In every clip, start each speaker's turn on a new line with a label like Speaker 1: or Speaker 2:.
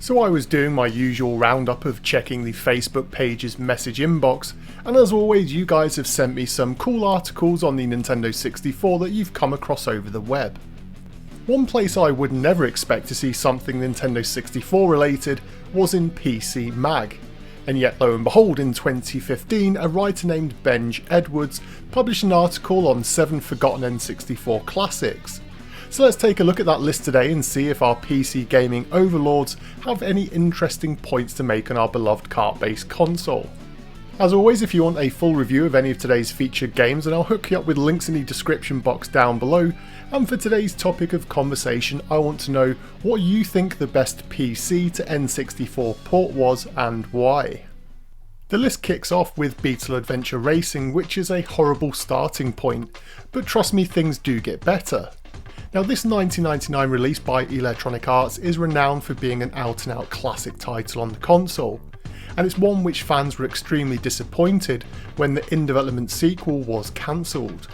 Speaker 1: So I was doing my usual roundup of checking the Facebook page's message inbox, and as always you guys have sent me some cool articles on the Nintendo 64 that you've come across over the web. One place I would never expect to see something Nintendo 64 related was in PC Mag. And yet lo and behold, in 2015 a writer named Benj Edwards published an article on 7 forgotten N64 classics. So let's take a look at that list today and see if our PC gaming overlords have any interesting points to make on our beloved cart-based console. As always, if you want a full review of any of today's featured games, then I'll hook you up with links in the description box down below. And for today's topic of conversation, I want to know what you think the best PC to N64 port was and why. The list kicks off with Beetle Adventure Racing, which is a horrible starting point, but trust me, things do get better. Now, this 1999 release by Electronic Arts is renowned for being an out-and-out classic title on the console, and it's one which fans were extremely disappointed when the in-development sequel was cancelled.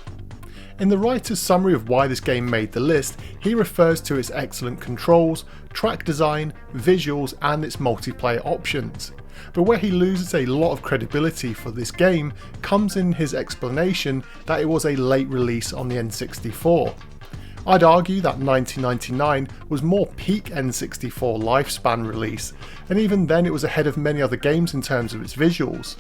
Speaker 1: In the writer's summary of why this game made the list, he refers to its excellent controls, track design, visuals and its multiplayer options. But where he loses a lot of credibility for this game comes in his explanation that it was a late release on the N64. I'd argue that 1999 was more peak N64 lifespan release, and even then it was ahead of many other games in terms of its visuals.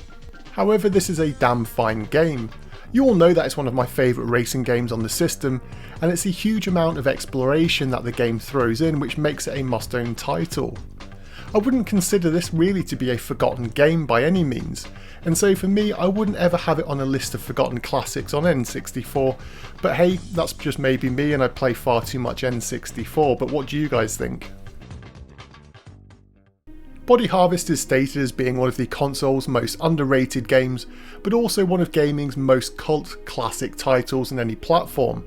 Speaker 1: However, this is a damn fine game. You all know that it's one of my favourite racing games on the system, and it's the huge amount of exploration that the game throws in which makes it a must-own title. I wouldn't consider this really to be a forgotten game by any means, and so for me I wouldn't ever have it on a list of forgotten classics on N64, but hey, that's just maybe me and I play far too much N64, but what do you guys think? Body Harvest is stated as being one of the console's most underrated games, but also one of gaming's most cult classic titles on any platform.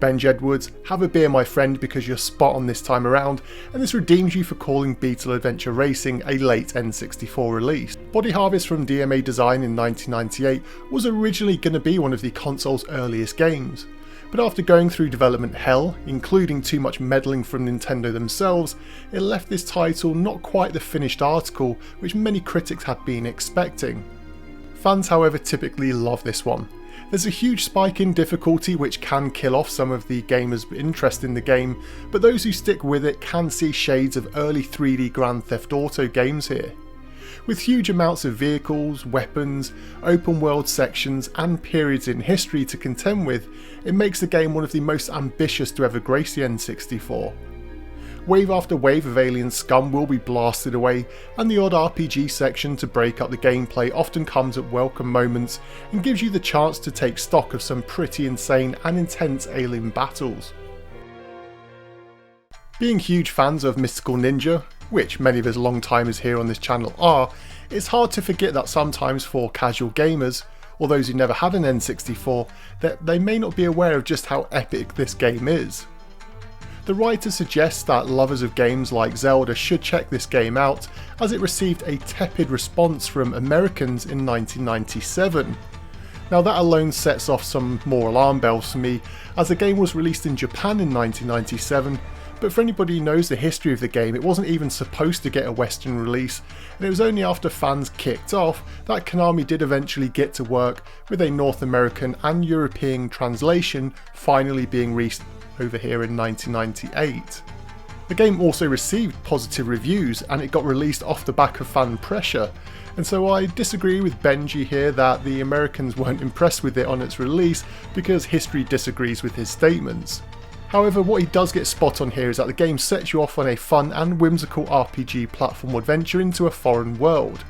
Speaker 1: Benj Edwards, have a beer my friend because you're spot on this time around, and this redeems you for calling Beetle Adventure Racing a late N64 release. Body Harvest from DMA Design in 1998 was originally going to be one of the console's earliest games, but after going through development hell, including too much meddling from Nintendo themselves, it left this title not quite the finished article which many critics had been expecting. Fans however typically love this one. There's a huge spike in difficulty which can kill off some of the gamers' interest in the game, but those who stick with it can see shades of early 3D Grand Theft Auto games here. With huge amounts of vehicles, weapons, open world sections and periods in history to contend with, it makes the game one of the most ambitious to ever grace the N64. Wave after wave of alien scum will be blasted away, and the odd RPG section to break up the gameplay often comes at welcome moments and gives you the chance to take stock of some pretty insane and intense alien battles. Being huge fans of Mystical Ninja, which many of us long-timers here on this channel are, it's hard to forget that sometimes for casual gamers, or those who never had an N64, that they may not be aware of just how epic this game is. The writer suggests that lovers of games like Zelda should check this game out, as it received a tepid response from Americans in 1997. Now that alone sets off some more alarm bells for me, as the game was released in Japan in 1997, but for anybody who knows the history of the game, it wasn't even supposed to get a Western release, and it was only after fans kicked off that Konami did eventually get to work with a North American and European translation finally being released over here in 1998. The game also received positive reviews and it got released off the back of fan pressure, and so I disagree with Benji here that the Americans weren't impressed with it on its release because history disagrees with his statements. However, what he does get spot on here is that the game sets you off on a fun and whimsical RPG platform adventure into a foreign world.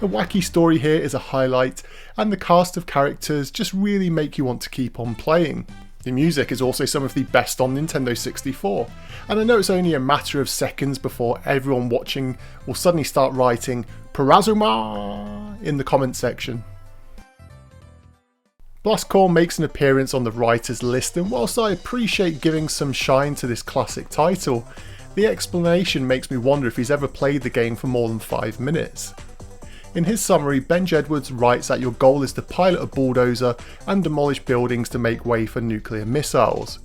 Speaker 1: The wacky story here is a highlight, and the cast of characters just really make you want to keep on playing. The music is also some of the best on Nintendo 64, and I know it's only a matter of seconds before everyone watching will suddenly start writing Parasoma in the comment section. Blastcore makes an appearance on the writer's list, and whilst I appreciate giving some shine to this classic title, the explanation makes me wonder if he's ever played the game for more than 5 minutes. In his summary, Benj Edwards writes that your goal is to pilot a bulldozer and demolish buildings to make way for nuclear missiles.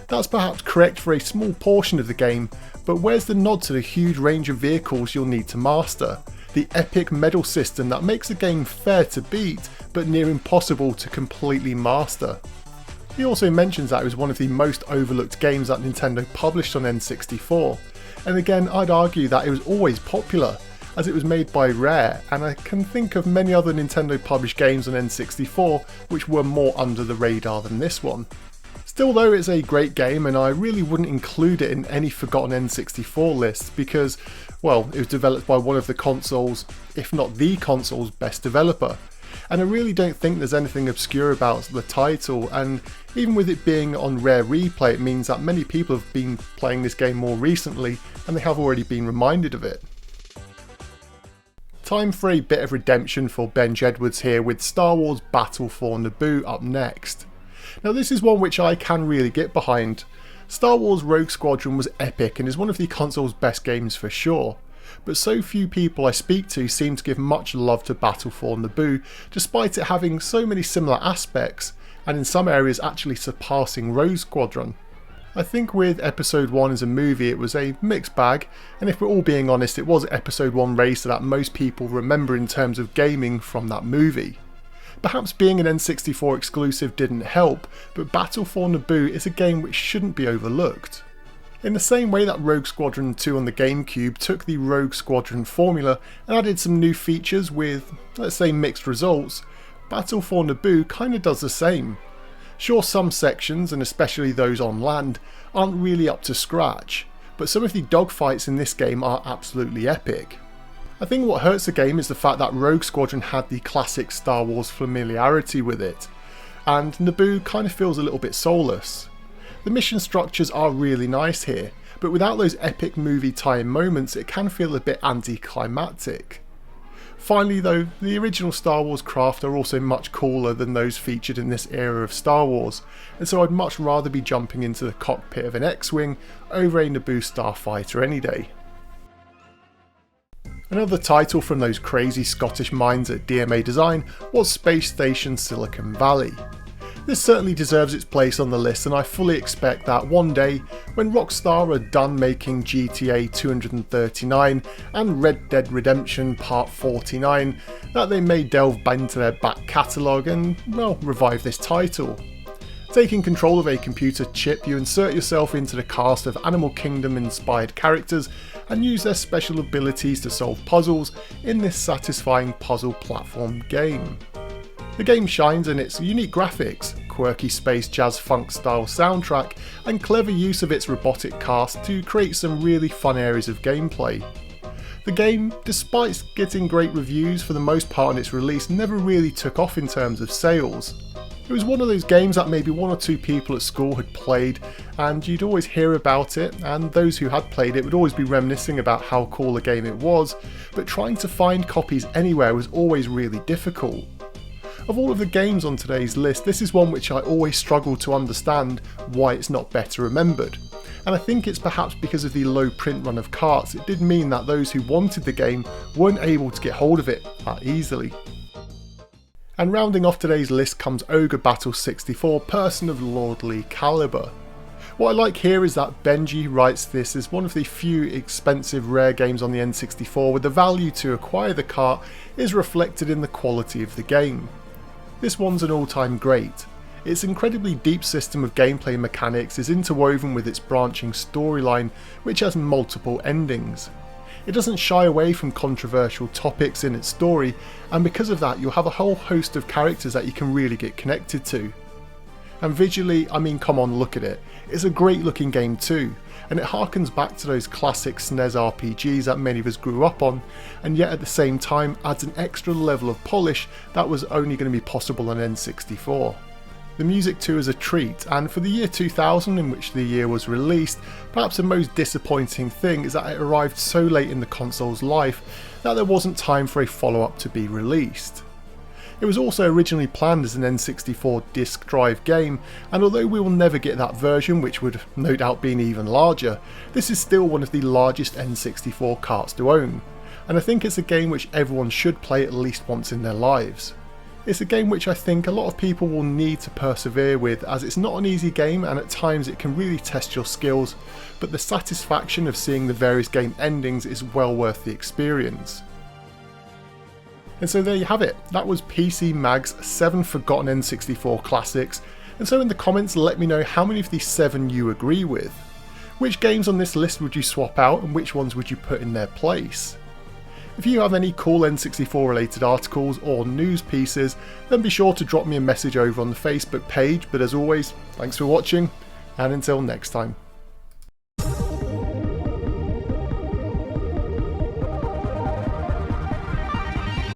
Speaker 1: That's perhaps correct for a small portion of the game, but where's the nod to the huge range of vehicles you'll need to master? The epic medal system that makes the game fair to beat, but near impossible to completely master. He also mentions that it was one of the most overlooked games that Nintendo published on N64, and again I'd argue that it was always popular, as it was made by Rare, and I can think of many other Nintendo published games on N64 which were more under the radar than this one. Still though, it's a great game and I really wouldn't include it in any forgotten N64 lists because, well, it was developed by one of the console's, if not the console's, best developer. And I really don't think there's anything obscure about the title, and even with it being on Rare Replay, it means that many people have been playing this game more recently and they have already been reminded of it. Time for a bit of redemption for Benj Edwards here with Star Wars Battle for Naboo up next. Now this is one which I can really get behind. Star Wars Rogue Squadron was epic and is one of the console's best games for sure, but so few people I speak to seem to give much love to Battle for Naboo, despite it having so many similar aspects, and in some areas actually surpassing Rogue Squadron. I think with Episode 1 as a movie it was a mixed bag, and if we're all being honest, it was Episode 1 racer that most people remember in terms of gaming from that movie. Perhaps being an N64 exclusive didn't help, but Battle for Naboo is a game which shouldn't be overlooked. In the same way that Rogue Squadron 2 on the GameCube took the Rogue Squadron formula and added some new features with, let's say, mixed results, Battle for Naboo kinda does the same. Sure, some sections, and especially those on land, aren't really up to scratch, but some of the dogfights in this game are absolutely epic. I think what hurts the game is the fact that Rogue Squadron had the classic Star Wars familiarity with it, and Naboo kind of feels a little bit soulless. The mission structures are really nice here, but without those epic movie tie-in moments it can feel a bit anticlimactic. Finally though, the original Star Wars craft are also much cooler than those featured in this era of Star Wars, and so I'd much rather be jumping into the cockpit of an X-Wing over a Naboo starfighter any day. Another title from those crazy Scottish minds at DMA Design was Space Station Silicon Valley. This certainly deserves its place on the list, and I fully expect that one day, when Rockstar are done making GTA 239 and Red Dead Redemption Part 49, that they may delve back into their back catalogue and, well, revive this title. Taking control of a computer chip, you insert yourself into the cast of Animal Kingdom inspired characters and use their special abilities to solve puzzles in this satisfying puzzle platform game. The game shines in its unique graphics, quirky space jazz funk style soundtrack, and clever use of its robotic cast to create some really fun areas of gameplay. The game, despite getting great reviews for the most part on its release, never really took off in terms of sales. It was one of those games that maybe one or two people at school had played, and you'd always hear about it, and those who had played it would always be reminiscing about how cool a game it was, but trying to find copies anywhere was always really difficult. Of all of the games on today's list, this is one which I always struggle to understand why it's not better remembered. And I think it's perhaps because of the low print run of carts, it did mean that those who wanted the game weren't able to get hold of it that easily. And rounding off today's list comes Ogre Battle 64, Person of Lordly Caliber. What I like here is that Benji writes this as one of the few expensive rare games on the N64 where the value to acquire the cart is reflected in the quality of the game. This one's an all-time great. Its incredibly deep system of gameplay mechanics is interwoven with its branching storyline, which has multiple endings. It doesn't shy away from controversial topics in its story, and because of that you'll have a whole host of characters that you can really get connected to. And visually, I mean, come on, look at it. It's a great looking game too, and it harkens back to those classic SNES RPGs that many of us grew up on, and yet at the same time adds an extra level of polish that was only going to be possible on N64. The music too is a treat, and for the year 2000 in which the year was released, perhaps the most disappointing thing is that it arrived so late in the console's life that there wasn't time for a follow-up to be released. It was also originally planned as an N64 disk drive game, and although we will never get that version, which would no doubt be even larger, this is still one of the largest N64 carts to own, and I think it's a game which everyone should play at least once in their lives. It's a game which I think a lot of people will need to persevere with, as it's not an easy game and at times it can really test your skills, but the satisfaction of seeing the various game endings is well worth the experience. And so there you have it, that was PC Mag's 7 Forgotten N64 Classics, and so in the comments let me know how many of these 7 you agree with. Which games on this list would you swap out and which ones would you put in their place? If you have any cool N64 related articles or news pieces, then be sure to drop me a message over on the Facebook page, but as always, thanks for watching, and until next time.